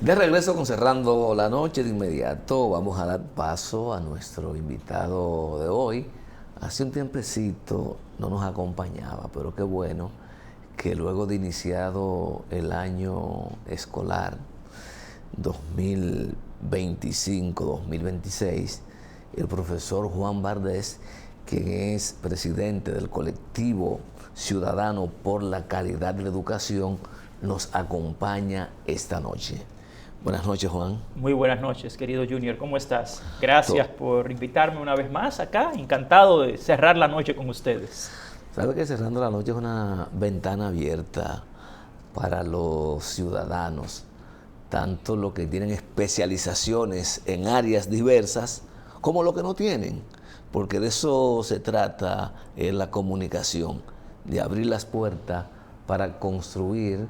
De regreso con Cerrando la Noche, de inmediato vamos a dar paso a nuestro invitado de hoy. Hace un tiempecito no nos acompañaba, pero qué bueno que luego de iniciado el año escolar 2025-2026, el profesor Juan Vardés, quien es presidente del colectivo Ciudadano por la Calidad de la Educación, nos acompaña esta noche. Buenas noches, Juan. Muy buenas noches, querido Junior. ¿Cómo estás? Gracias Todo. por invitarme una vez más acá. Encantado de cerrar la noche con ustedes. ¿Sabe que Cerrando la Noche es una ventana abierta para los ciudadanos, tanto los que tienen especializaciones en áreas diversas como los que no tienen? Porque de eso se trata la comunicación, de abrir las puertas para construir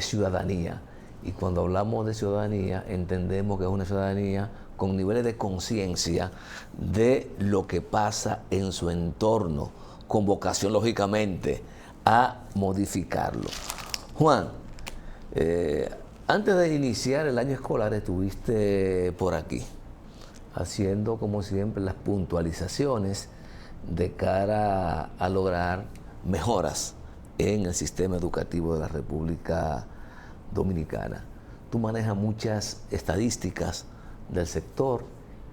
ciudadanía. Y cuando hablamos de ciudadanía, entendemos que es una ciudadanía con niveles de conciencia de lo que pasa en su entorno, con vocación, lógicamente, a modificarlo. Juan, antes de iniciar el año escolar estuviste por aquí, haciendo, como siempre, las puntualizaciones de cara a lograr mejoras en el sistema educativo de la República Dominicana. Tú manejas muchas estadísticas del sector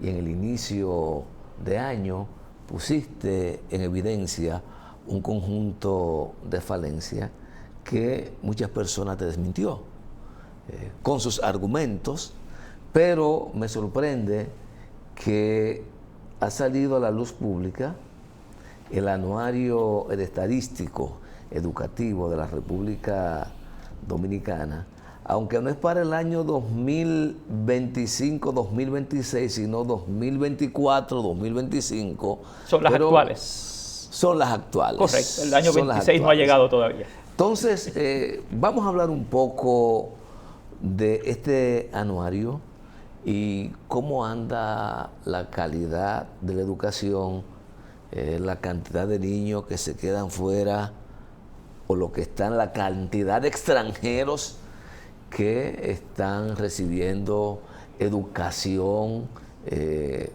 y en el inicio de año pusiste en evidencia un conjunto de falencias que muchas personas te desmintió con sus argumentos, pero me sorprende que ha salido a la luz pública el anuario estadístico educativo de la República Dominicana, aunque no es para el año 2025-2026, sino 2024-2025. Son las actuales. Son las actuales. Correcto, el año 26 no ha llegado todavía. Entonces, vamos a hablar un poco de este anuario y cómo anda la calidad de la educación, la cantidad de niños que se quedan fuera, o lo que están, la cantidad de extranjeros que están recibiendo educación.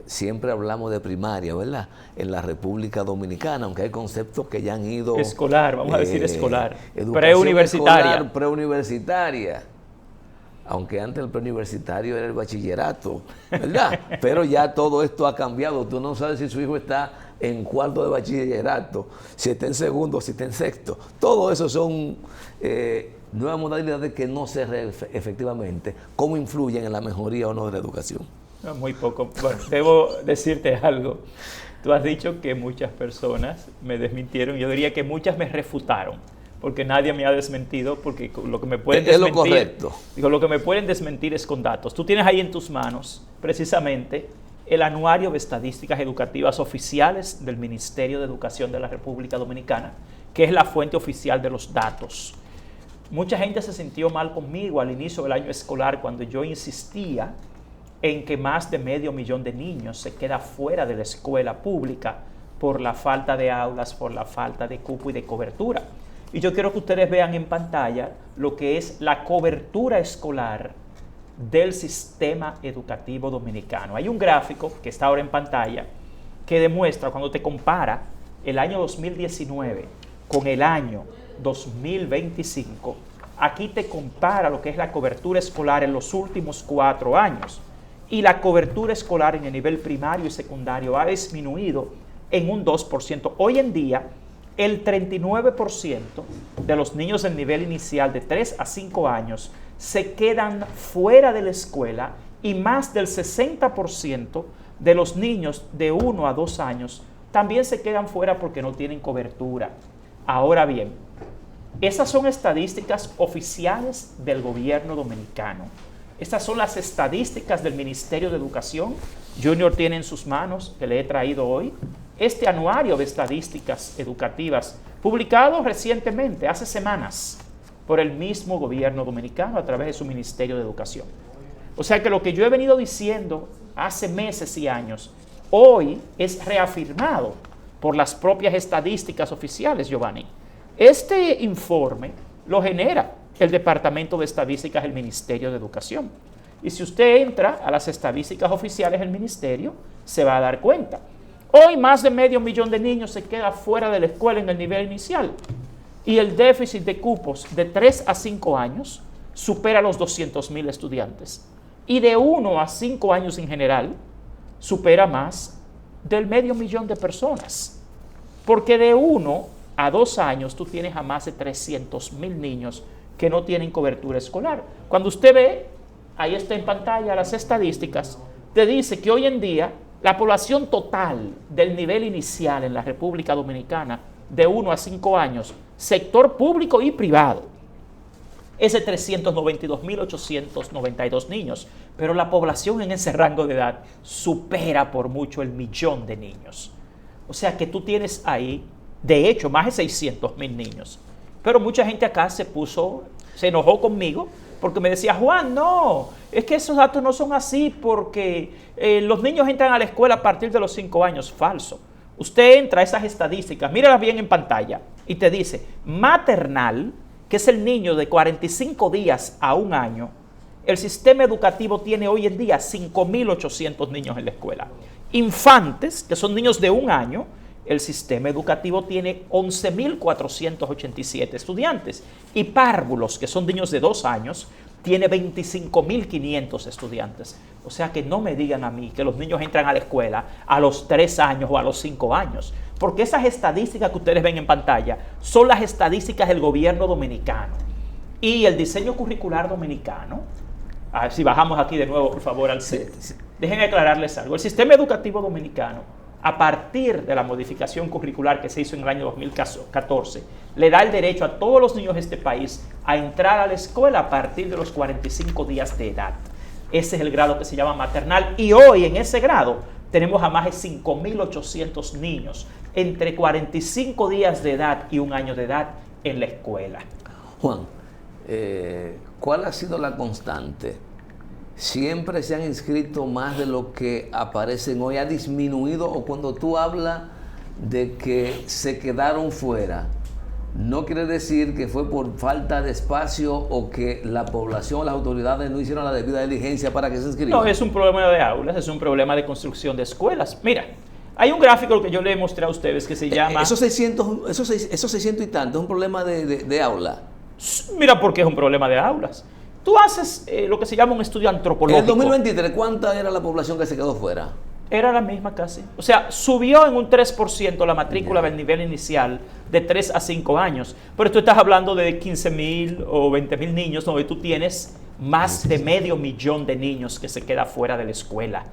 Siempre hablamos de primaria, ¿verdad? En la República Dominicana, aunque hay conceptos que ya han ido... Escolar, vamos a decir escolar. Preuniversitaria. Preuniversitaria. Aunque antes el preuniversitario era el bachillerato, ¿verdad? Pero ya todo esto ha cambiado. Tú no sabes si su hijo está en cuarto de bachillerato, si está en segundo, si está en sexto. Todo eso son nuevas modalidades que no sé efectivamente cómo influyen en la mejoría o no de la educación. Muy poco. Bueno, debo decirte algo. Tú has dicho que muchas personas me desmintieron. Yo diría que muchas me refutaron, porque nadie me ha desmentido, porque lo que me pueden desmentir... Es lo correcto. Digo, lo que me pueden desmentir es con datos. Tú tienes ahí en tus manos, precisamente, el anuario de estadísticas educativas oficiales del Ministerio de Educación de la República Dominicana, que es la fuente oficial de los datos. Mucha gente se sintió mal conmigo al inicio del año escolar cuando yo insistía en que más de 500,000 de niños se quedan fuera de la escuela pública por la falta de aulas, por la falta de cupo y de cobertura. Y yo quiero que ustedes vean en pantalla lo que es la cobertura escolar del sistema educativo dominicano. Hay un gráfico que está ahora en pantalla que demuestra, cuando te compara el año 2019 con el año 2025, aquí te compara lo que es la cobertura escolar en los últimos 4 años. Y la cobertura escolar en el nivel primario y secundario ha disminuido en un 2%. Hoy en día, el 39% de los niños del nivel inicial de 3 a 5 años se quedan fuera de la escuela y más del 60% de los niños de 1 a 2 años también se quedan fuera porque no tienen cobertura. Ahora bien, esas son estadísticas oficiales del gobierno dominicano. Estas son las estadísticas del Ministerio de Educación. Junior tiene en sus manos, que le he traído hoy, este anuario de estadísticas educativas, publicado recientemente, hace semanas, por el mismo gobierno dominicano a través de su Ministerio de Educación. O sea que lo que yo he venido diciendo hace meses y años, hoy es reafirmado por las propias estadísticas oficiales, Giovanni. Este informe lo genera el Departamento de Estadísticas del Ministerio de Educación. Y si usted entra a las estadísticas oficiales del ministerio, se va a dar cuenta. Hoy más de 500.000 de niños se quedan fuera de la escuela en el nivel inicial. Y el déficit de cupos de 3 a 5 años supera los 200.000 estudiantes. Y de 1 a 5 años en general, supera más del 500.000 de personas. Porque de 1 a 2 años tú tienes a más de 300.000 niños que no tienen cobertura escolar. Cuando usted ve, ahí está en pantalla las estadísticas, te dice que hoy en día la población total del nivel inicial en la República Dominicana, de 1 a 5 años, sector público y privado, es de 392.892 niños, pero la población en ese rango de edad supera por mucho el 1.000.000 de niños. O sea que tú tienes ahí, de hecho, más de 600.000 niños. Pero mucha gente acá se enojó conmigo porque me decía, Juan, no, es que esos datos no son así porque los niños entran a la escuela a partir de los 5 años. Falso. Usted entra a esas estadísticas, míralas bien en pantalla, y te dice, maternal, que es el niño de 45 días a 1 año, el sistema educativo tiene hoy en día 5.800 niños en la escuela. Infantes, que son niños de 1 año, el sistema educativo tiene 11.487 estudiantes. Y párvulos, que son niños de 2 años, tiene 25.500 estudiantes. O sea que no me digan a mí que los niños entran a la escuela a los 3 años o a los 5 años. Porque esas estadísticas que ustedes ven en pantalla son las estadísticas del gobierno dominicano. Y el diseño curricular dominicano, a ver si bajamos aquí de nuevo, por favor, al set. Déjenme aclararles algo. El sistema educativo dominicano, a partir de la modificación curricular que se hizo en el año 2014, le da el derecho a todos los niños de este país a entrar a la escuela a partir de los 45 días de edad. Ese es el grado que se llama maternal y hoy en ese grado tenemos a más de 5.800 niños entre 45 días de edad y 1 año de edad en la escuela. Juan, ¿cuál ha sido la constante? ¿Siempre se han inscrito más de lo que aparecen hoy? ¿Ha disminuido? O cuando tú hablas de que se quedaron fuera, no quiere decir que fue por falta de espacio o que la población o las autoridades no hicieron la debida diligencia para que se inscriban? No, es un problema de aulas, es un problema de construcción de escuelas. Mira, hay un gráfico que yo le mostré a ustedes que se llama... Esos 600 y tanto es un problema de aula. Mira por qué es un problema de aulas. Tú haces lo que se llama un estudio antropológico. En el 2023, ¿cuánta era la población que se quedó fuera? Era la misma casi. O sea, subió en un 3% la matrícula del nivel inicial de 3 a 5 años. Pero tú estás hablando de 15.000 o 20.000 niños, donde tú tienes más de 500.000 de niños que se queda fuera de la escuela.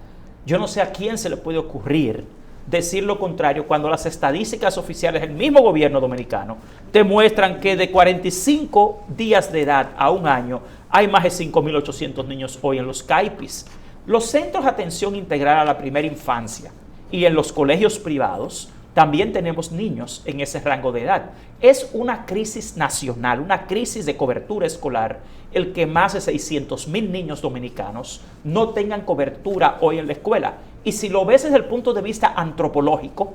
Yo no sé a quién se le puede ocurrir decir lo contrario cuando las estadísticas oficiales del mismo gobierno dominicano te muestran que de 45 días de edad a 1 año hay más de 5.800 niños hoy en los CAIPIs. Los centros de atención integral a la primera infancia y en los colegios privados también tenemos niños en ese rango de edad. Es una crisis nacional, una crisis de cobertura escolar, el que más de 600.000 niños dominicanos no tengan cobertura hoy en la escuela. Y si lo ves desde el punto de vista antropológico,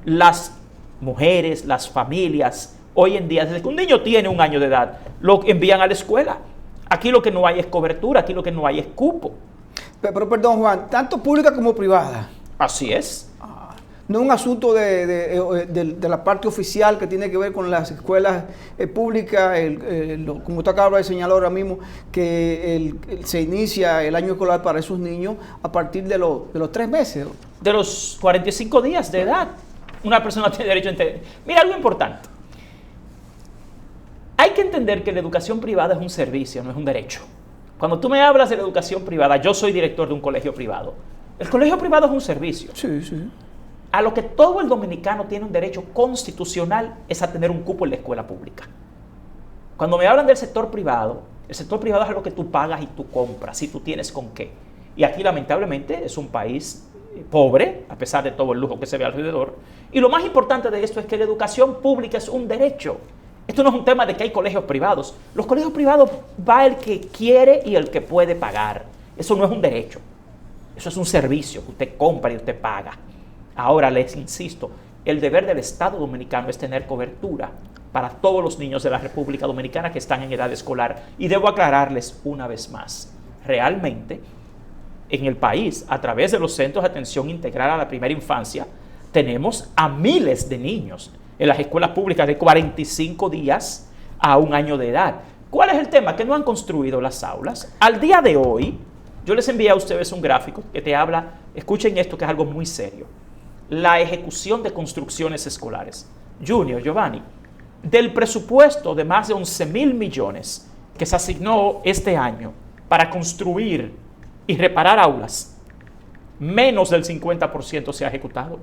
las mujeres, las familias, hoy en día, desde que un niño tiene 1 año de edad, lo envían a la escuela. Aquí lo que no hay es cobertura, aquí lo que no hay es cupo. Pero perdón, Juan, tanto pública como privada. Así es. No es un asunto de la parte oficial que tiene que ver con las escuelas públicas, como usted acaba de señalar ahora mismo, que se inicia el año escolar para esos niños a partir de los 3 meses. De los 45 días de edad. Una persona tiene derecho a entender. Mira, algo importante. Hay que entender que la educación privada es un servicio, no es un derecho. Cuando tú me hablas de la educación privada, yo soy director de un colegio privado. El colegio privado es un servicio. Sí, sí. A lo que todo el dominicano tiene un derecho constitucional es a tener un cupo en la escuela pública. Cuando me hablan del sector privado, el sector privado es lo que tú pagas y tú compras, si tú tienes con qué. Y aquí lamentablemente es un país pobre, a pesar de todo el lujo que se ve alrededor. Y lo más importante de esto es que la educación pública es un derecho. Esto no es un tema de que hay colegios privados. Los colegios privados va el que quiere y el que puede pagar. Eso no es un derecho. Eso es un servicio que usted compra y usted paga. Ahora les insisto, el deber del Estado dominicano es tener cobertura para todos los niños de la República Dominicana que están en edad escolar. Y debo aclararles una vez más, realmente en el país, a través de los centros de atención integral a la primera infancia, tenemos a miles de niños en las escuelas públicas de 45 días a 1 año de edad. ¿Cuál es el tema? Que no han construido las aulas. Al día de hoy, yo les envié a ustedes un gráfico que te habla, escuchen esto que es algo muy serio, la ejecución de construcciones escolares. Junior, Giovanni, del presupuesto de más de 11,000 millones que se asignó este año para construir y reparar aulas, menos del 50% se ha ejecutado.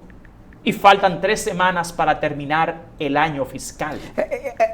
Y faltan 3 semanas para terminar el año fiscal.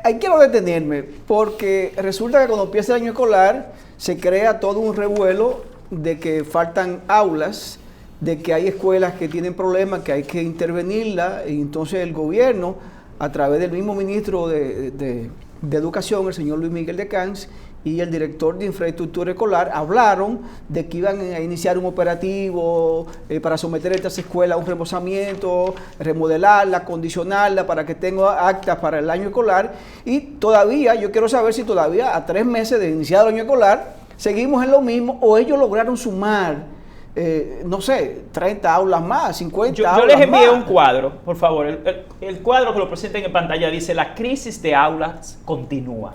Ahí quiero detenerme, porque resulta que cuando empieza el año escolar se crea todo un revuelo de que faltan aulas, de que hay escuelas que tienen problemas, que hay que intervenirlas, y entonces el gobierno, a través del mismo ministro de Educación, el señor Luis Miguel de Camps, y el director de infraestructura escolar hablaron de que iban a iniciar un operativo para someter a estas escuelas a un remozamiento, remodelarla, acondicionarla para que tenga actas para el año escolar. Y todavía, yo quiero saber si todavía a 3 meses de iniciar el año escolar seguimos en lo mismo, o ellos lograron sumar, no sé, 30 aulas más, 50 aulas más. Yo les envié un cuadro, por favor. El cuadro que lo presenten en pantalla dice: la crisis de aulas continúa.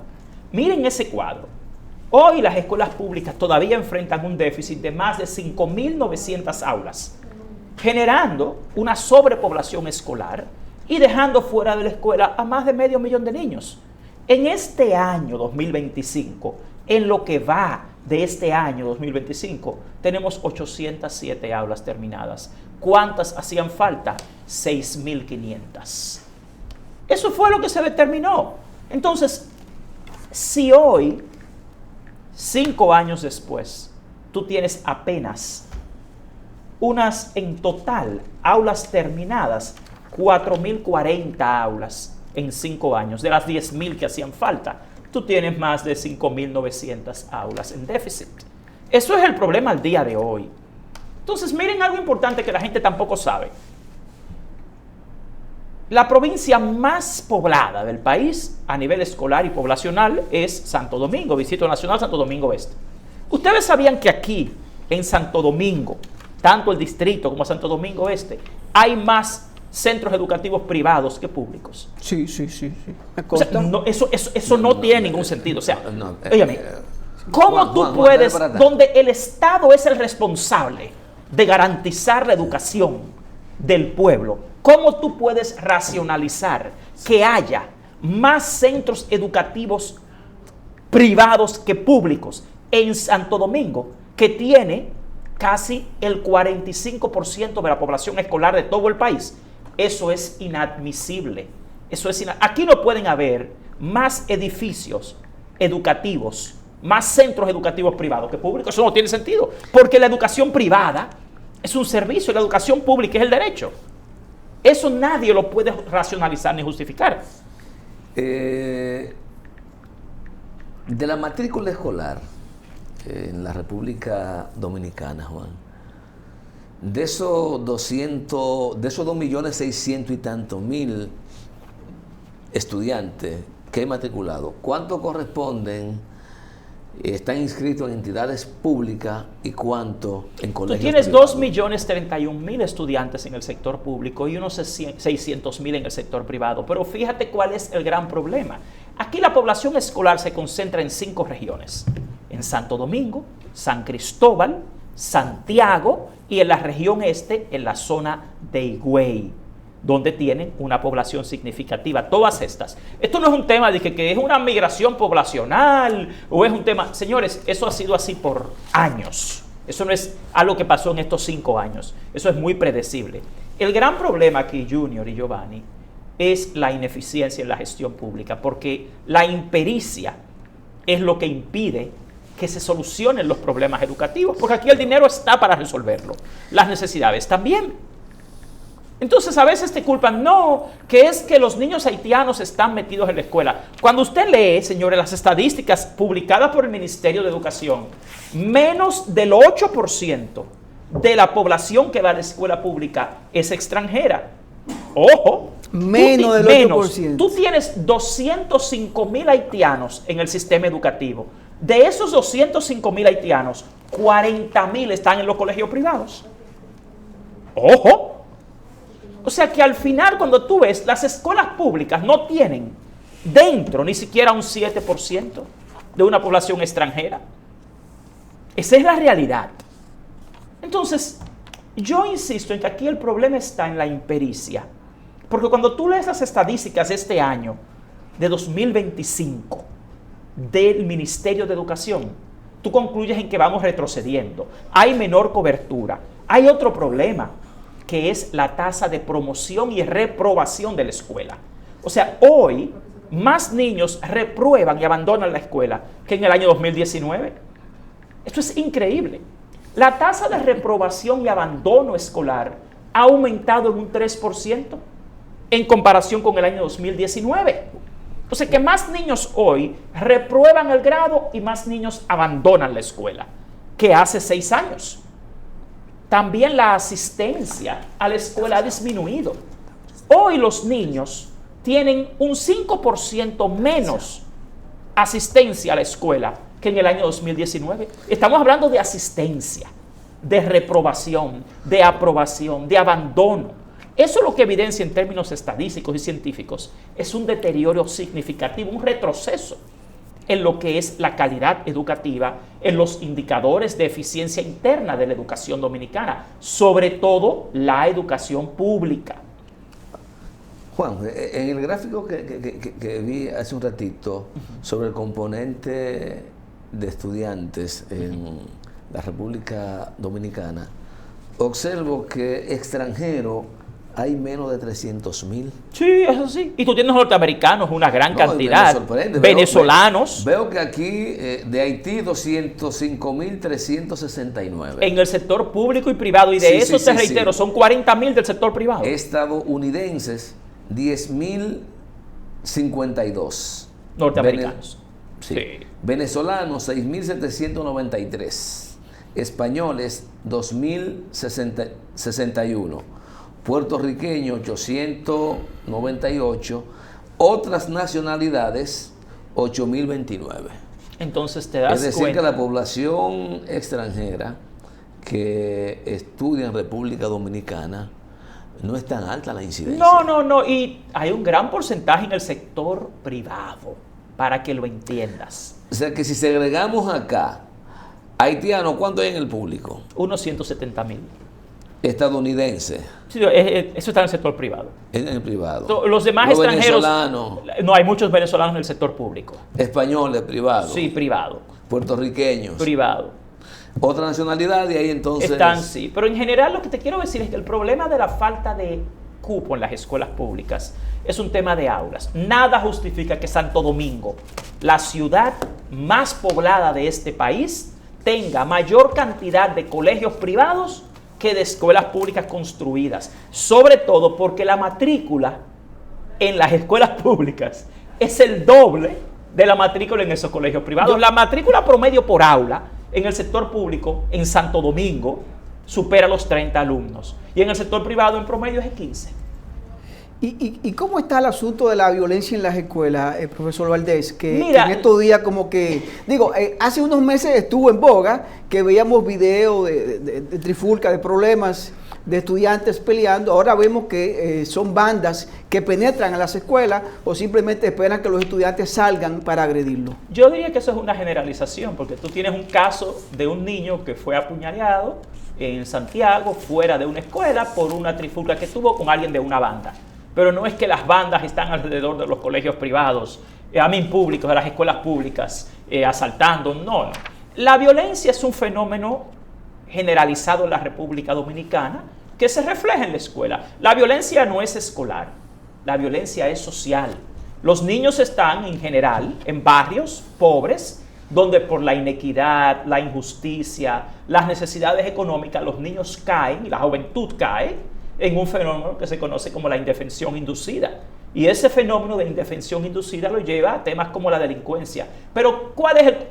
Miren ese cuadro. Hoy las escuelas públicas todavía enfrentan un déficit de más de 5.900 aulas, generando una sobrepoblación escolar y dejando fuera de la escuela a más de 500.000 de niños. En este año 2025, en lo que va de este año 2025, tenemos 807 aulas terminadas. ¿Cuántas hacían falta? 6.500. Eso fue lo que se determinó. Entonces, si hoy, 5 años después, tú tienes apenas unas, en total, aulas terminadas, 4.040 aulas en 5 años, de las 10.000 que hacían falta, tú tienes más de 5.900 aulas en déficit. Eso es el problema al día de hoy. Entonces, miren algo importante que la gente tampoco sabe. La provincia más poblada del país a nivel escolar y poblacional es Santo Domingo, Distrito Nacional, Santo Domingo Este. Ustedes sabían que aquí, en Santo Domingo, tanto el distrito como Santo Domingo Este, hay más centros educativos privados que públicos. Sí. O sea, eso no tiene ningún sentido. O sea, óyame, ¿cómo tú puedes, donde el Estado es el responsable de garantizar la educación del pueblo, cómo tú puedes racionalizar que haya más centros educativos privados que públicos en Santo Domingo, que tiene casi el 45% de la población escolar de todo el país? Eso es inadmisible. Aquí no pueden haber más edificios educativos, más centros educativos privados que públicos. Eso no tiene sentido, porque la educación privada es un servicio, la educación pública es el derecho. Eso nadie lo puede racionalizar ni justificar. De la matrícula escolar en la República Dominicana, Juan, de esos 2.600.000 y tantos mil estudiantes que he matriculado, ¿cuántos corresponden, están inscritos en entidades públicas y cuánto en colegios privados? Tú tienes 2.031.000 estudiantes en el sector público y unos 600.000 en el sector privado. Pero fíjate cuál es el gran problema. Aquí la población escolar se concentra en 5 regiones. En Santo Domingo, San Cristóbal, Santiago y en la región este, en la zona de Higüey, donde tienen una población significativa. Todas estas. Esto no es un tema de que es una migración poblacional o es un tema... Señores, eso ha sido así por años. Eso no es algo que pasó en estos 5 años. Eso es muy predecible. El gran problema aquí, Junior y Giovanni, es la ineficiencia en la gestión pública, porque la impericia es lo que impide que se solucionen los problemas educativos, porque aquí el dinero está para resolverlo, las necesidades también. Entonces a veces te culpan, no, que es que los niños haitianos están metidos en la escuela. Cuando usted lee, señores, las estadísticas publicadas por el Ministerio de Educación, menos del 8% de la población que va a la escuela pública es extranjera. Ojo, menos del 8%. Tú tienes 205.000 haitianos en el sistema educativo. De esos 205,000 haitianos, 40,000 están en los colegios privados. ¡Ojo! O sea que al final, cuando tú ves, las escuelas públicas no tienen dentro ni siquiera un 7% de una población extranjera. Esa es la realidad. Entonces, yo insisto en que aquí el problema está en la impericia. Porque cuando tú lees las estadísticas de este año, de 2025, del Ministerio de Educación, tú concluyes en que vamos retrocediendo. Hay menor cobertura. Hay otro problema, que es la tasa de promoción y reprobación de la escuela. O sea, hoy más niños reprueban y abandonan la escuela que en el año 2019. Esto es increíble. La tasa de reprobación y abandono escolar ha aumentado en un 3% en comparación con el año 2019. O sea que más niños hoy reprueban el grado y más niños abandonan la escuela que hace 6 años. También la asistencia a la escuela ha disminuido. Hoy los niños tienen un 5% menos asistencia a la escuela que en el año 2019. Estamos hablando de asistencia, de reprobación, de aprobación, de abandono. Eso es lo que evidencia en términos estadísticos y científicos. Es un deterioro significativo, un retroceso en lo que es la calidad educativa, en los indicadores de eficiencia interna de la educación dominicana, sobre todo la educación pública. Juan, en el gráfico que vi hace un ratito sobre el componente de estudiantes en la República Dominicana, observo que extranjero hay menos de 300,000. Sí, eso sí. Y tú tienes norteamericanos, una gran cantidad. Me sorprende. Venezolanos. Veo que aquí de Haití 205,369. En el sector público y privado. Y de eso te reitero, son 40,000 del sector privado. Estadounidenses, 10,052. Norteamericanos. Sí. Venezolanos, 6,793. Españoles, 2,061. Puertorriqueños, 898. Otras nacionalidades, 8,029. Entonces te das cuenta. Es decir, que la población extranjera que estudia en República Dominicana no es tan alta la incidencia. No. Y hay un gran porcentaje en el sector privado, para que lo entiendas. O sea que si segregamos acá, haitianos, ¿cuánto hay en el público? Unos 170,000. Estadounidense. Sí, eso está en el sector privado. En el privado. Los demás extranjeros. Venezolanos. No, hay muchos venezolanos en el sector público. Españoles, privado. Sí, privado. Puertorriqueños. Privado. Otra nacionalidad y ahí entonces. Están, sí. Pero en general lo que te quiero decir es que el problema de la falta de cupo en las escuelas públicas es un tema de aulas. Nada justifica que Santo Domingo, la ciudad más poblada de este país, tenga mayor cantidad de colegios privados que de escuelas públicas construidas, sobre todo porque la matrícula en las escuelas públicas es el doble de la matrícula en esos colegios privados. La matrícula promedio por aula en el sector público en Santo Domingo supera los 30 alumnos y en el sector privado en promedio es de 15. ¿Y cómo está el asunto de la violencia en las escuelas, profesor Valdés? Mira, que en estos días como que, hace unos meses estuvo en boga, que veíamos videos de trifulca, de problemas de estudiantes peleando. Ahora vemos que son bandas que penetran a las escuelas o simplemente esperan que los estudiantes salgan para agredirlo. Yo diría que eso es una generalización, porque tú tienes un caso de un niño que fue apuñaleado en Santiago, fuera de una escuela, por una trifulca que tuvo con alguien de una banda. Pero no es que las bandas están alrededor de los colegios privados, públicos, de las escuelas públicas, asaltando. No. La violencia es un fenómeno generalizado en la República Dominicana que se refleja en la escuela. La violencia no es escolar, la violencia es social. Los niños están en general en barrios pobres, donde por la inequidad, la injusticia, las necesidades económicas, los niños caen y la juventud cae en un fenómeno que se conoce como la indefensión inducida. Y ese fenómeno de indefensión inducida lo lleva a temas como la delincuencia. Pero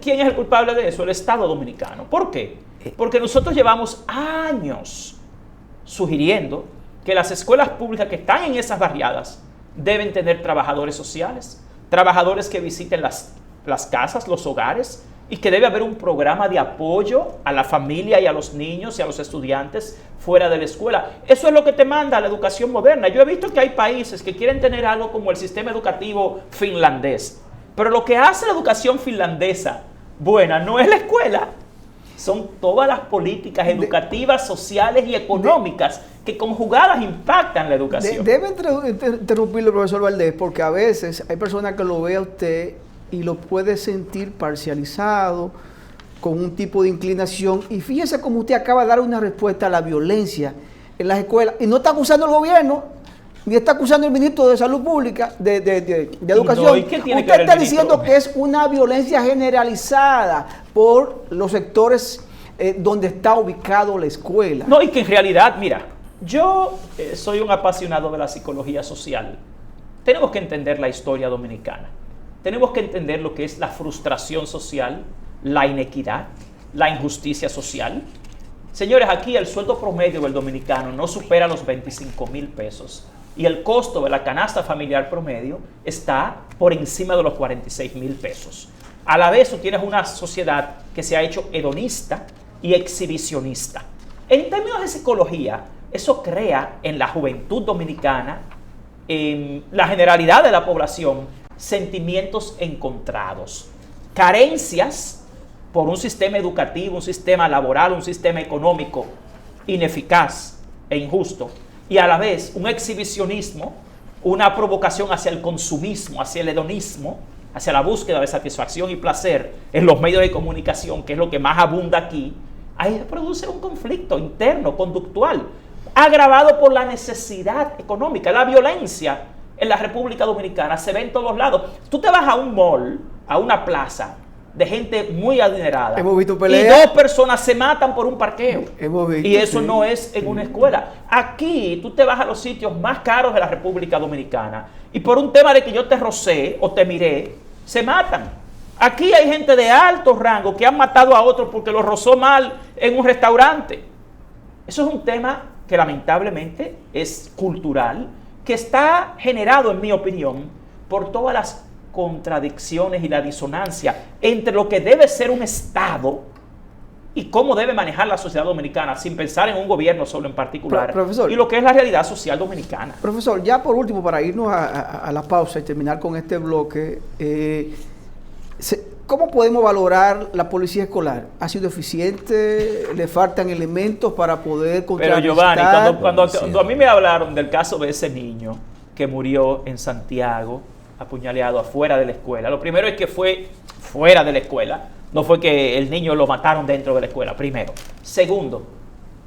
¿quién es el culpable de eso? El Estado Dominicano. ¿Por qué? Porque nosotros llevamos años sugiriendo que las escuelas públicas que están en esas barriadas deben tener trabajadores sociales, trabajadores que visiten las casas, los hogares, y que debe haber un programa de apoyo a la familia y a los niños y a los estudiantes fuera de la escuela. Eso es lo que te manda la educación moderna. Yo he visto que hay países que quieren tener algo como el sistema educativo finlandés, pero lo que hace la educación finlandesa buena no es la escuela, son todas las políticas educativas, sociales y económicas que conjugadas impactan la educación. Debe interrumpirlo, profesor Valdés, porque a veces hay personas que lo ve a usted y lo puede sentir parcializado, con un tipo de inclinación. Y fíjese cómo usted acaba de dar una respuesta a la violencia en las escuelas. Y no está acusando al gobierno, ni está acusando al ministro de Salud Pública, de Educación. No, ¿y qué tiene que ver el Usted está ministro? diciendo que es una violencia generalizada por los sectores donde está ubicado la escuela. No, y que en realidad, mira, yo soy un apasionado de la psicología social. Tenemos que entender la historia dominicana. Tenemos que entender lo que es la frustración social, la inequidad, la injusticia social. Señores, aquí el sueldo promedio del dominicano no supera los 25,000 pesos y el costo de la canasta familiar promedio está por encima de los 46,000 pesos. A la vez tú tienes una sociedad que se ha hecho hedonista y exhibicionista. En términos de psicología, eso crea en la juventud dominicana, en la generalidad de la población, sentimientos encontrados, carencias por un sistema educativo, un sistema laboral, un sistema económico ineficaz e injusto, y a la vez un exhibicionismo, una provocación hacia el consumismo, hacia el hedonismo, hacia la búsqueda de satisfacción y placer en los medios de comunicación, que es lo que más abunda aquí. Ahí se produce un conflicto interno, conductual, agravado por la necesidad económica. La violencia en la República Dominicana se ve en todos lados. Tú te vas a un mall, a una plaza de gente muy adinerada. Hemos visto Y peleas. 2 personas se matan por un parqueo. Hemos visto, Y eso sí, no es en una escuela. Aquí tú te vas a los sitios más caros de la República Dominicana y por un tema de que yo te rocé o te miré, se matan. Aquí hay gente de alto rango que han matado a otros porque los rozó mal en un restaurante. Eso es un tema que lamentablemente es cultural, que está generado, en mi opinión, por todas las contradicciones y la disonancia entre lo que debe ser un Estado y cómo debe manejar la sociedad dominicana, sin pensar en un gobierno solo en particular, Profesor, y lo que es la realidad social dominicana. Profesor, ya por último, para irnos a la pausa y terminar con este bloque, ¿cómo podemos valorar la policía escolar? ¿Ha sido eficiente? ¿Le faltan elementos para poder Pero contrarrestar? Giovanni, cuando a mí me hablaron del caso de ese niño que murió en Santiago, apuñaleado afuera de la escuela, lo primero es que fue fuera de la escuela, no fue que el niño lo mataron dentro de la escuela, primero. Segundo,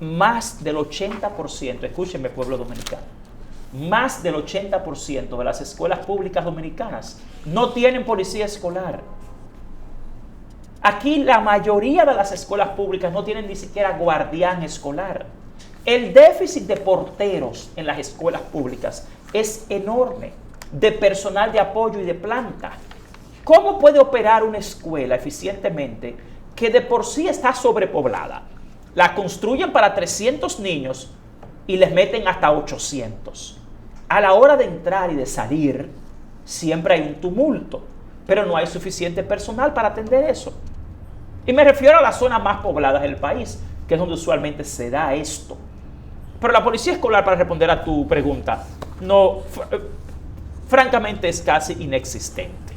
más del 80%, escúchenme pueblo dominicano, más del 80% de las escuelas públicas dominicanas no tienen policía escolar. Aquí la mayoría de las escuelas públicas no tienen ni siquiera guardián escolar. El déficit de porteros en las escuelas públicas es enorme, de personal de apoyo y de planta. ¿Cómo puede operar una escuela eficientemente que de por sí está sobrepoblada? La construyen para 300 niños y les meten hasta 800. A la hora de entrar y de salir, siempre hay un tumulto, pero no hay suficiente personal para atender eso. Y me refiero a las zonas más pobladas del país, que es donde usualmente se da esto. Pero la policía escolar, para responder a tu pregunta, no, francamente es casi inexistente.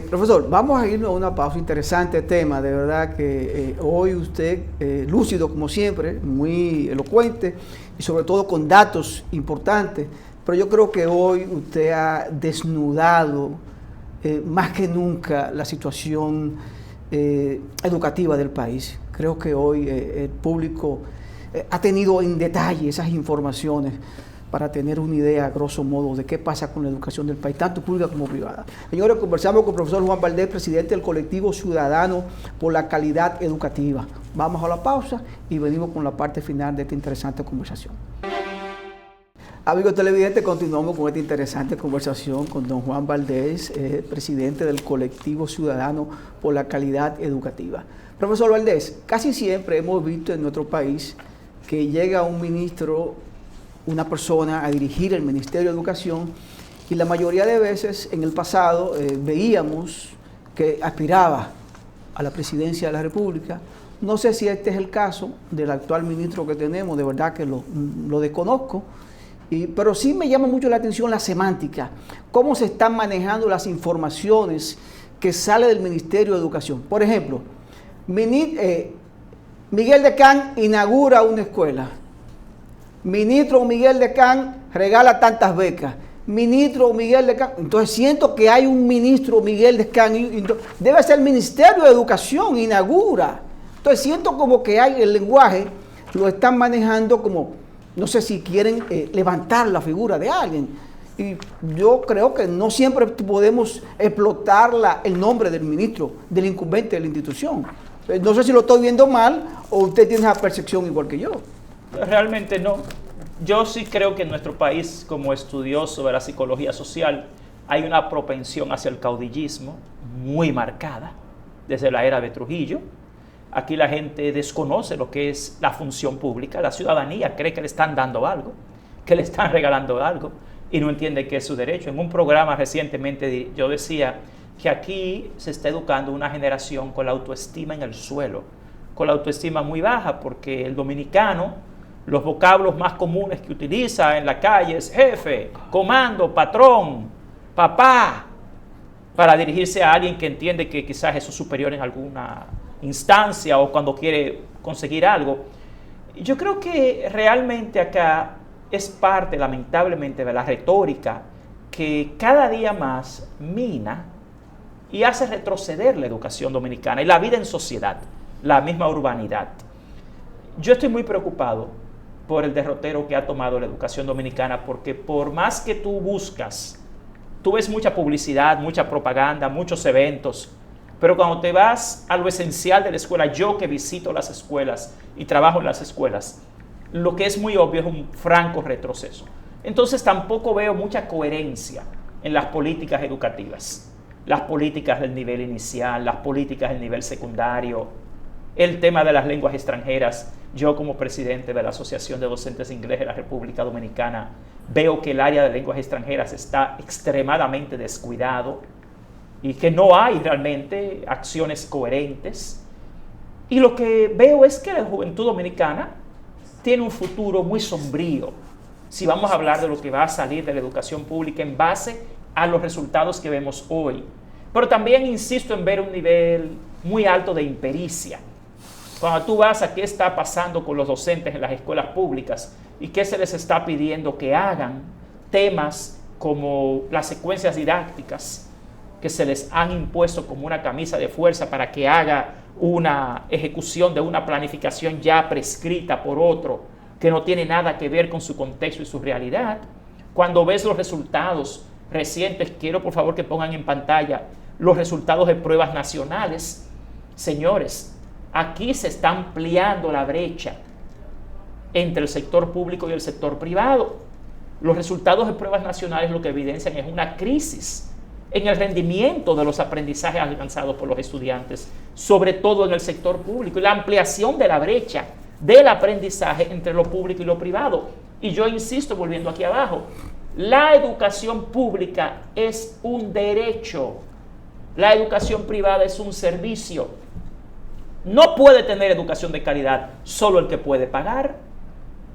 Profesor, vamos a irnos a una pausa. Interesante tema, de verdad que hoy usted, lúcido como siempre, muy elocuente y sobre todo con datos importantes, pero yo creo que hoy usted ha desnudado más que nunca la situación educativa del país. Creo que hoy el público ha tenido en detalle esas informaciones para tener una idea, a grosso modo, de qué pasa con la educación del país, tanto pública como privada. Señores, conversamos con el profesor Juan Valdés, presidente del colectivo Ciudadano por la Calidad Educativa. Vamos a la pausa y venimos con la parte final de esta interesante conversación. Amigos televidentes, continuamos con esta interesante conversación con don Juan Valdés, presidente del colectivo Ciudadano por la Calidad Educativa. Profesor Valdés, casi siempre hemos visto en nuestro país que llega un ministro, una persona a dirigir el Ministerio de Educación y la mayoría de veces en el pasado veíamos que aspiraba a la presidencia de la República. No sé si este es el caso del actual ministro que tenemos, de verdad que lo desconozco, pero sí me llama mucho la atención la semántica, cómo se están manejando las informaciones que salen del Ministerio de Educación. Por ejemplo, Miguel Decán inaugura una escuela, ministro Miguel Decán regala tantas becas, ministro Miguel Decán, entonces siento que hay un ministro Miguel Decán, debe ser el Ministerio de Educación, inaugura. Entonces siento como que hay el lenguaje, lo están manejando como, no sé si quieren levantar la figura de alguien. Y yo creo que no siempre podemos explotar el nombre del ministro, del incumbente de la institución. No sé si lo estoy viendo mal o usted tiene esa percepción igual que yo. Realmente no. Yo sí creo que en nuestro país, como estudioso de la psicología social, hay una propensión hacia el caudillismo muy marcada desde la era de Trujillo. Aquí la gente desconoce lo que es la función pública. La ciudadanía cree que le están dando algo, que le están regalando algo y no entiende que es su derecho. En un programa recientemente yo decía que aquí se está educando una generación con la autoestima en el suelo, con la autoestima muy baja, porque el dominicano, los vocablos más comunes que utiliza en la calle es jefe, comando, patrón, papá, para dirigirse a alguien que entiende que quizás es su superior en alguna instancia o cuando quiere conseguir algo. Yo creo que realmente acá es parte, lamentablemente, de la retórica que cada día más mina y hace retroceder la educación dominicana y la vida en sociedad, la misma urbanidad. Yo estoy muy preocupado por el derrotero que ha tomado la educación dominicana, porque por más que tú buscas, tú ves mucha publicidad, mucha propaganda, muchos eventos, pero cuando te vas a lo esencial de la escuela, yo que visito las escuelas y trabajo en las escuelas, lo que es muy obvio es un franco retroceso. Entonces tampoco veo mucha coherencia en las políticas educativas, las políticas del nivel inicial, las políticas del nivel secundario, el tema de las lenguas extranjeras. Yo como presidente de la Asociación de Docentes de Inglés de la República Dominicana veo que el área de lenguas extranjeras está extremadamente descuidado y que no hay realmente acciones coherentes. Y lo que veo es que la juventud dominicana tiene un futuro muy sombrío si vamos a hablar de lo que va a salir de la educación pública en base a los resultados que vemos hoy. Pero también insisto en ver un nivel muy alto de impericia. Cuando tú vas a qué está pasando con los docentes en las escuelas públicas y qué se les está pidiendo que hagan, temas como las secuencias didácticas que se les han impuesto como una camisa de fuerza para que haga una ejecución de una planificación ya prescrita por otro que no tiene nada que ver con su contexto y su realidad. Cuando ves los resultados recientes, quiero por favor que pongan en pantalla los resultados de pruebas nacionales. Señores, aquí se está ampliando la brecha entre el sector público y el sector privado. Los resultados de pruebas nacionales lo que evidencian es una crisis en el rendimiento de los aprendizajes alcanzados por los estudiantes, sobre todo en el sector público, y la ampliación de la brecha del aprendizaje entre lo público y lo privado. Y yo insisto, volviendo aquí abajo, la educación pública es un derecho, la educación privada es un servicio. No puede tener educación de calidad solo el que puede pagar.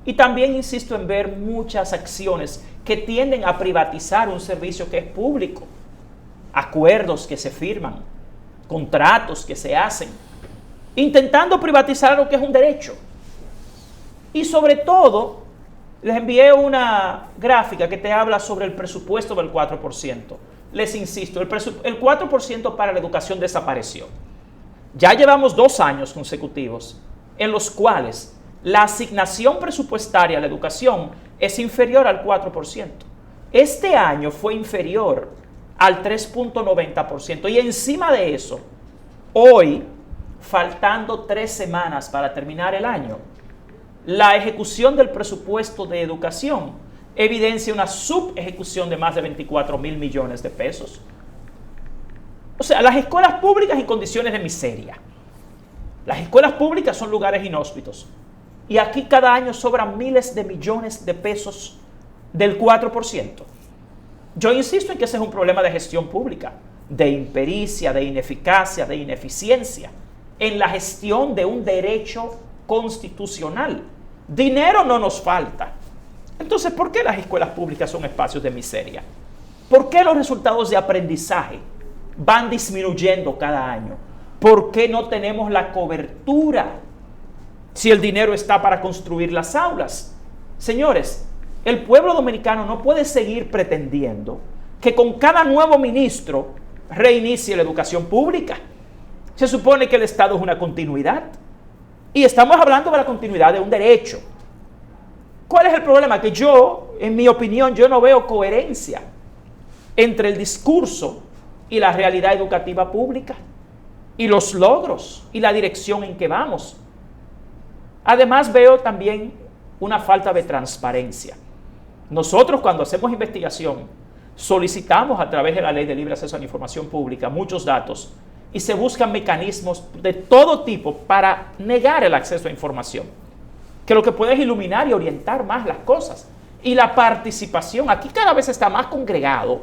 Y también insisto en ver muchas acciones que tienden a privatizar un servicio que es público. Acuerdos que se firman, contratos que se hacen, intentando privatizar lo que es un derecho. Y sobre todo, les envié una gráfica que te habla sobre el presupuesto del 4%. Les insisto, el 4% para la educación desapareció. Ya llevamos 2 años consecutivos en los cuales la asignación presupuestaria a la educación es inferior al 4%. Este año fue inferior al 3.90%. Y encima de eso, hoy, faltando 3 semanas para terminar el año, la ejecución del presupuesto de educación evidencia una subejecución de más de 24,000 millones de pesos. O sea, las escuelas públicas en condiciones de miseria. Las escuelas públicas son lugares inhóspitos. Y aquí cada año sobran miles de millones de pesos del 4%. Yo insisto en que ese es un problema de gestión pública. de impericia, de ineficacia, de ineficiencia en la gestión de un derecho constitucional. Dinero no nos falta. Entonces, ¿por qué las escuelas públicas son espacios de miseria? ¿Por qué los resultados de aprendizaje van disminuyendo cada año? ¿Por qué no tenemos la cobertura si el dinero está para construir las aulas? Señores, el pueblo dominicano no puede seguir pretendiendo que con cada nuevo ministro reinicie la educación pública. Se supone que el Estado es una continuidad. Y estamos hablando de la continuidad de un derecho. ¿Cuál es el problema? Que yo, en mi opinión, yo no veo coherencia entre el discurso y la realidad educativa pública, y los logros y la dirección en que vamos. Además, veo también una falta de transparencia. Nosotros, cuando hacemos investigación, solicitamos a través de la Ley de Libre Acceso a la Información Pública muchos datos y se buscan mecanismos de todo tipo para negar el acceso a información, que lo que puede es iluminar y orientar más las cosas. Y la participación, aquí cada vez está más congregado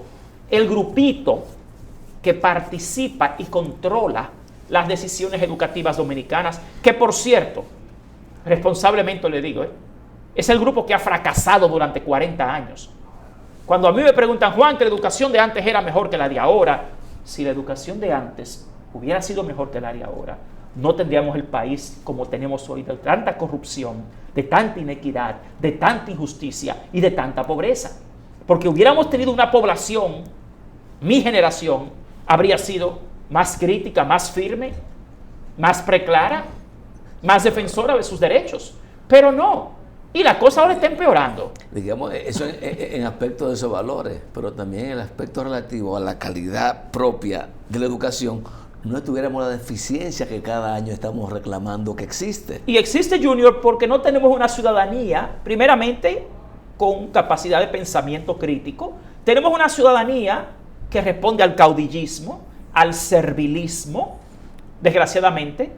el grupito que participa y controla las decisiones educativas dominicanas, que por cierto, responsablemente le digo, es el grupo que ha fracasado durante 40 años. Cuando a mí me preguntan, Juan, que la educación de antes era mejor que la de ahora, si la educación de antes hubiera sido mejor que la de ahora, no tendríamos el país como tenemos hoy, de tanta corrupción, de tanta inequidad, de tanta injusticia y de tanta pobreza. Porque hubiéramos tenido una población, mi generación, habría sido más crítica, más firme, más preclara, más defensora de sus derechos. Pero no. Y la cosa ahora está empeorando. Digamos, eso en aspecto de esos valores, pero también en el aspecto relativo a la calidad propia de la educación, no tuviéramos la deficiencia que cada año estamos reclamando que existe. Y existe, Junior, porque no tenemos una ciudadanía, primeramente, con capacidad de pensamiento crítico. Tenemos una ciudadanía que responde al caudillismo, al servilismo, desgraciadamente,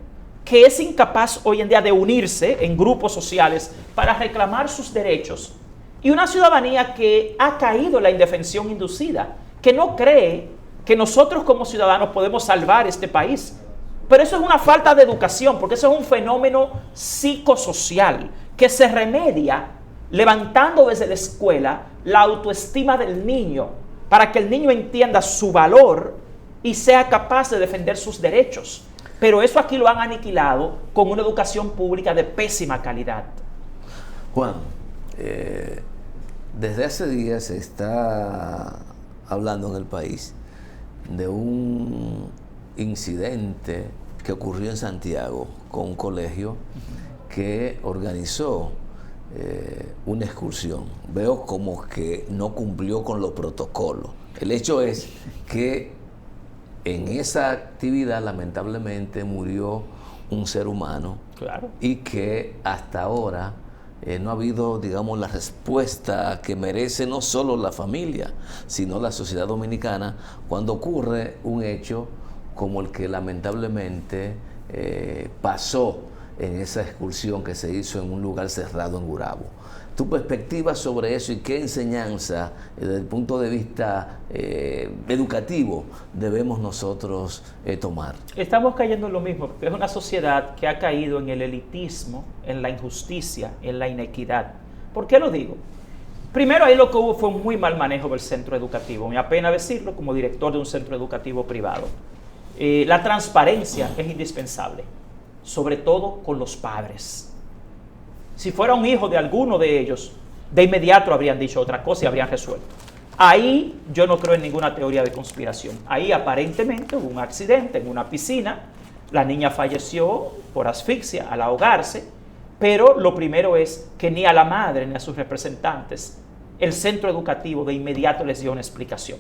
que es incapaz hoy en día de unirse en grupos sociales para reclamar sus derechos. Y una ciudadanía que ha caído en la indefensión inducida, que no cree que nosotros como ciudadanos podemos salvar este país. Pero eso es una falta de educación, porque eso es un fenómeno psicosocial que se remedia levantando desde la escuela la autoestima del niño, para que el niño entienda su valor y sea capaz de defender sus derechos. Pero eso aquí lo han aniquilado con una educación pública de pésima calidad. Juan, desde hace días se está hablando en el país de un incidente que ocurrió en Santiago con un colegio que organizó una excursión. Veo como que no cumplió con los protocolos. El hecho es que en esa actividad lamentablemente murió un ser humano. Claro. Y que hasta ahora no ha habido, digamos, la respuesta que merece no solo la familia, sino la sociedad dominicana cuando ocurre un hecho como el que lamentablemente pasó en esa excursión que se hizo en un lugar cerrado en Gurabo. Tu perspectiva sobre eso y qué enseñanza desde el punto de vista educativo debemos nosotros tomar. Estamos cayendo en lo mismo, porque es una sociedad que ha caído en el elitismo, en la injusticia, en la inequidad. ¿Por qué lo digo? Primero, ahí lo que hubo fue un muy mal manejo del centro educativo. Me apena decirlo como director de un centro educativo privado. La transparencia es indispensable, sobre todo con los padres. Si fuera un hijo de alguno de ellos, de inmediato habrían dicho otra cosa y habrían resuelto. Ahí yo no creo en ninguna teoría de conspiración. Ahí aparentemente hubo un accidente en una piscina, la niña falleció por asfixia al ahogarse, pero lo primero es que ni a la madre ni a sus representantes el centro educativo de inmediato les dio una explicación.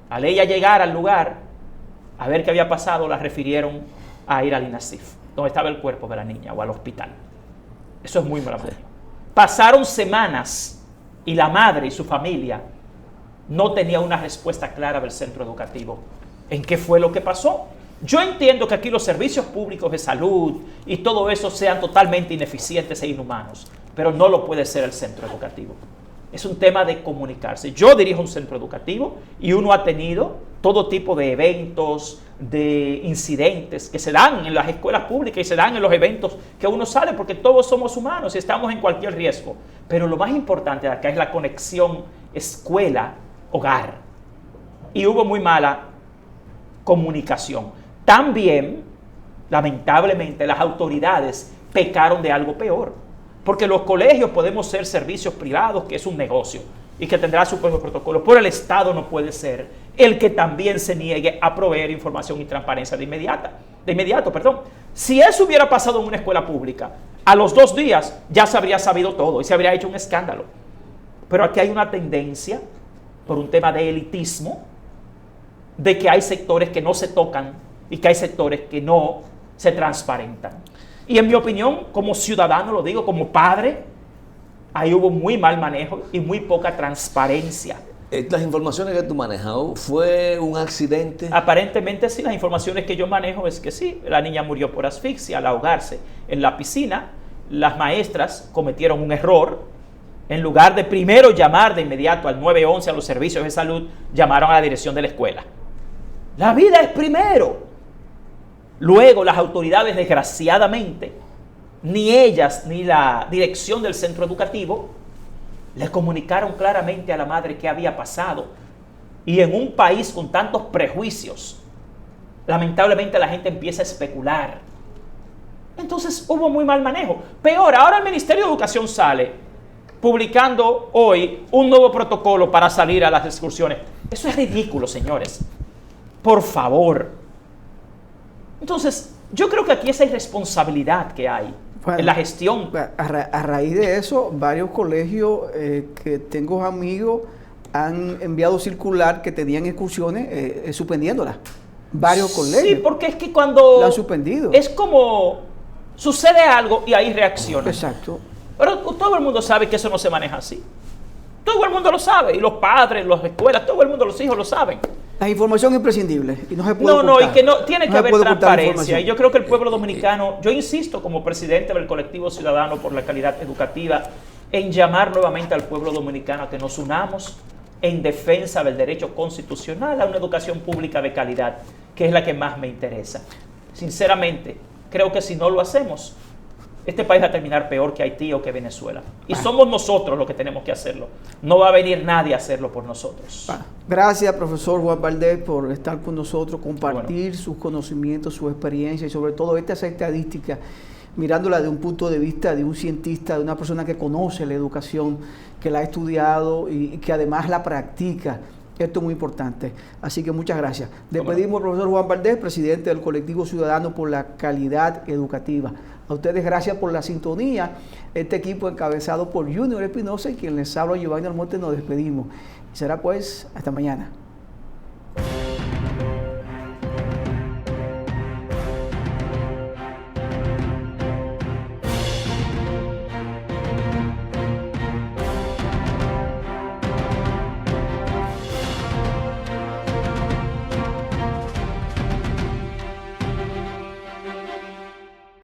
Al ella llegar al lugar, a ver qué había pasado, la refirieron a ir al INASIF, donde estaba el cuerpo de la niña, o al hospital. Eso es muy malo. Pasaron semanas y la madre y su familia no tenían una respuesta clara del centro educativo. ¿En qué fue lo que pasó? Yo entiendo que aquí los servicios públicos de salud y todo eso sean totalmente ineficientes e inhumanos, pero no lo puede ser el centro educativo. Es un tema de comunicarse. Yo dirijo un centro educativo y uno ha tenido todo tipo de eventos, de incidentes que se dan en las escuelas públicas y se dan en los eventos que uno sale, porque todos somos humanos y estamos en cualquier riesgo. Pero lo más importante de acá es la conexión escuela-hogar. Y hubo muy mala comunicación. También, lamentablemente, las autoridades pecaron de algo peor, porque los colegios podemos ser servicios privados, que es un negocio y que tendrá su propio protocolo, pero el Estado no puede ser el que también se niegue a proveer información y transparencia de inmediato. Si eso hubiera pasado en una escuela pública, a los 2 días ya se habría sabido todo y se habría hecho un escándalo. Pero aquí hay una tendencia, por un tema de elitismo, de que hay sectores que no se tocan y que hay sectores que no se transparentan. Y en mi opinión, como ciudadano, lo digo, como padre, ahí hubo muy mal manejo y muy poca transparencia. Las informaciones que tú manejas, ¿fue un accidente? Aparentemente sí, las informaciones que yo manejo es que sí, la niña murió por asfixia al ahogarse en la piscina. Las maestras cometieron un error. En lugar de primero llamar de inmediato al 911, a los servicios de salud, llamaron a la dirección de la escuela. La vida es primero. Luego las autoridades, desgraciadamente, ni ellas ni la dirección del centro educativo le comunicaron claramente a la madre qué había pasado. Y en un país con tantos prejuicios, lamentablemente la gente empieza a especular. Entonces hubo muy mal manejo. Peor, ahora el Ministerio de Educación sale publicando hoy un nuevo protocolo para salir a las excursiones. Eso es ridículo, señores. Por favor. Entonces, yo creo que aquí esa irresponsabilidad que hay en la gestión. A raíz de eso, varios colegios que tengo amigos han enviado circular que tenían excursiones suspendiéndolas. Varios colegios. Sí, porque es que cuando... la han suspendido. Es como sucede algo y ahí reacciona. Exacto. Pero todo el mundo sabe que eso no se maneja así. Todo el mundo lo sabe. Y los padres, las escuelas, todo el mundo, los hijos lo saben. La información es imprescindible y no se puede No, ocultar. y que no tiene que haber transparencia. Y yo creo que el pueblo dominicano dominicano, yo insisto como presidente del colectivo ciudadano por la calidad educativa, en llamar nuevamente al pueblo dominicano a que nos unamos en defensa del derecho constitucional a una educación pública de calidad, que es la que más me interesa. Sinceramente, creo que si no lo hacemos, este país va a terminar peor que Haití o que Venezuela. Y somos nosotros los que tenemos que hacerlo. No va a venir nadie a hacerlo por nosotros. Gracias, profesor Juan Valdés, por estar con nosotros, compartir sus conocimientos, su experiencia y sobre todo esta estadística, mirándola de un punto de vista de un cientista, de una persona que conoce la educación, que la ha estudiado y que además la practica. Esto es muy importante. Así que muchas gracias. Despedimos al profesor Juan Valdés, presidente del colectivo ciudadano por la calidad educativa. A ustedes gracias por la sintonía. Este equipo encabezado por Junior Espinosa y quien les habla, Giovanni Almonte, nos despedimos. Y será pues hasta mañana.